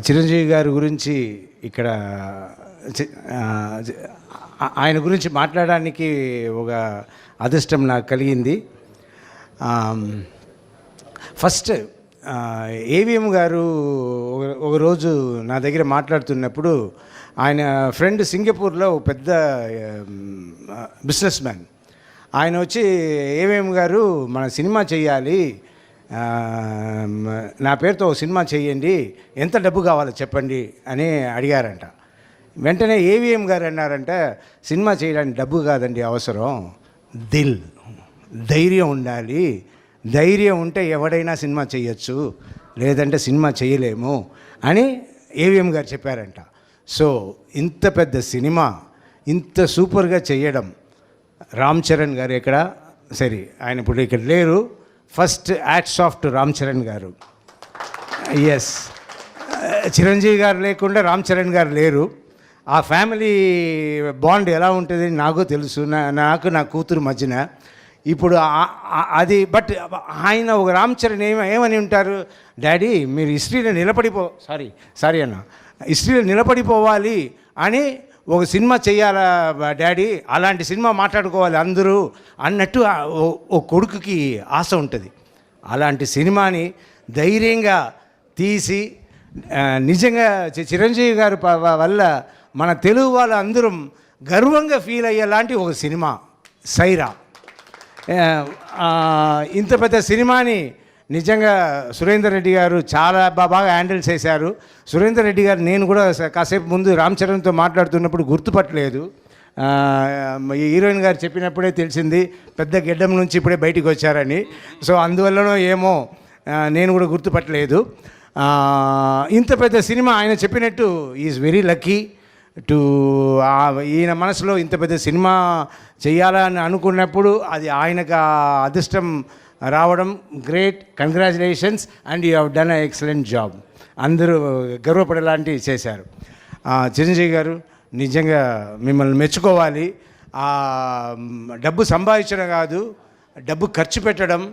చిరంజీవి గారి గురించి ఇక్కడ ఆయన గురించి మాట్లాడడానికి ఒక అదృష్టం నాకు కలిగింది. ఫస్ట్ ఏవిఎం గారు ఒకరోజు నా దగ్గర మాట్లాడుతున్నప్పుడు, ఆయన ఫ్రెండ్ సింగపూర్లో పెద్ద బిజినెస్ మ్యాన్, ఆయన వచ్చి ఏవిఎం గారు మన సినిమా చేయాలి, నా పేరుతో ఒక సినిమా చేయండి, ఎంత డబ్బు కావాలో చెప్పండి అని అడిగారంట. వెంటనే ఏవిఎం గారు అన్నారంటే, సినిమా చేయడానికి డబ్బు కాదండి అవసరం, ధైర్యం ఉండాలి, ధైర్యం ఉంటే ఎవడైనా సినిమా చేయొచ్చు, లేదంటే సినిమా చేయలేము అని ఏవిఎం గారు చెప్పారంట. సో ఇంత పెద్ద సినిమా ఇంత సూపర్గా చేయడం, రామ్ చరణ్ గారు ఎక్కడ సరే, ఆయన ఇప్పుడు ఇక్కడ లేరు, first ads off to Ram Charan గారు. ఎస్, చిరంజీవి గారు లేకుండా రామ్ చరణ్ గారు లేరు. ఆ ఫ్యామిలీ బాండ్ ఎలా ఉంటుంది నాకు తెలుసు, నాకు నా కూతురు మధ్యన ఇప్పుడు అది. బట్ ఆయన ఒక రామ్ చరణ్ ఏమని ఉంటారు, డాడీ మీరు హిస్టరీలో సారీ అన్న, హిస్టరీలో నిలబడిపోవాలి అని ఒక సినిమా చేయాలా డాడీ, అలాంటి సినిమా మాట్లాడుకోవాలి అందరూ అన్నట్టు ఓ కొడుకుకి ఆశ ఉంటుంది. అలాంటి సినిమాని ధైర్యంగా తీసి నిజంగా చిరంజీవి గారి వల్ల మన తెలుగు వాళ్ళు అందరం గర్వంగా ఫీల్ అయ్యేలాంటి ఒక సినిమా సైరా. ఇంత పెద్ద సినిమాని నిజంగా సురేందర్ రెడ్డి గారు చాలా బాగా హ్యాండిల్ చేశారు. సురేందర్ రెడ్డి గారు నేను కూడా కాసేపు ముందు రామ్ చరణ్తో మాట్లాడుతున్నప్పుడు గుర్తుపట్టలేదు. హీరోయిన్ గారు చెప్పినప్పుడే తెలిసింది పెద్ద గెడ్డం నుంచి ఇప్పుడే బయటికి వచ్చారని. సో అందువల్లనో ఏమో నేను కూడా గుర్తుపట్టలేదు. ఇంత పెద్ద సినిమా ఆయన చెప్పినట్టు ఈజ్ వెరీ లక్కీ టు, ఈయన మనసులో ఇంత పెద్ద సినిమా చేయాలని అనుకున్నప్పుడు అది ఆయనకు అదృష్టం రావడం great. Congratulations and you have done a excellent job. అందరూ గర్వపడేలాంటివి చేశారు. చిరంజీవి గారు నిజంగా మిమ్మల్ని మెచ్చుకోవాలి. డబ్బు సంపాదించడం కాదు, డబ్బు ఖర్చు పెట్టడం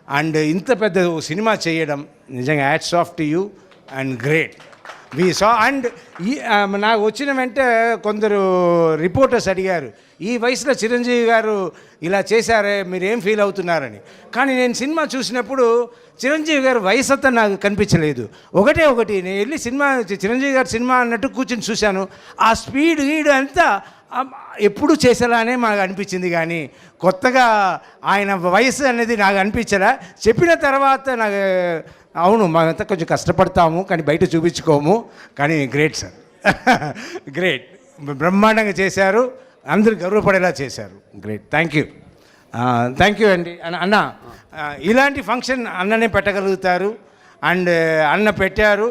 అండ్ ఇంత పెద్ద సినిమా చేయడం నిజంగా hats off to you and great. We saw. And నాకు వచ్చిన వెంటనే కొందరు రిపోర్టర్స్ అడిగారు, ఈ వయసులో చిరంజీవి గారు ఇలా చేశారే మీరేం ఫీల్ అవుతున్నారని. కానీ నేను సినిమా చూసినప్పుడు చిరంజీవి గారు వయసు అంతా నాకు కనిపించలేదు. ఒకటి నేను వెళ్ళి సినిమా చిరంజీవి గారి సినిమా అన్నట్టు కూర్చొని చూశాను. ఆ స్పీడ్ అంతా ఎప్పుడు చేసేలానే మాకు అనిపించింది, కానీ కొత్తగా ఆయన వయసు అనేది నాకు అనిపించలే. చెప్పిన తర్వాత నాకు అవును మేమంతా కొంచెం కష్టపడతాము కానీ బయట చూపించుకోము, కానీ గ్రేట్ సార్, గ్రేట్, బ్రహ్మాండంగా చేశారు, అందరూ గర్వపడేలా చేశారు. గ్రేట్, థ్యాంక్ యూ అండి. అన్న ఇలాంటి ఫంక్షన్ అన్ననే పెట్టగలుగుతారు అండ్ అన్న పెట్టారు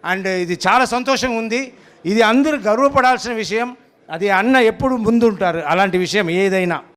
అండ్ ఇది చాలా సంతోషంగా ఉంది. ఇది అందరూ గర్వపడాల్సిన విషయం. అది అన్న ఎప్పుడు ముందుంటారు అలాంటి విషయం ఏదైనా.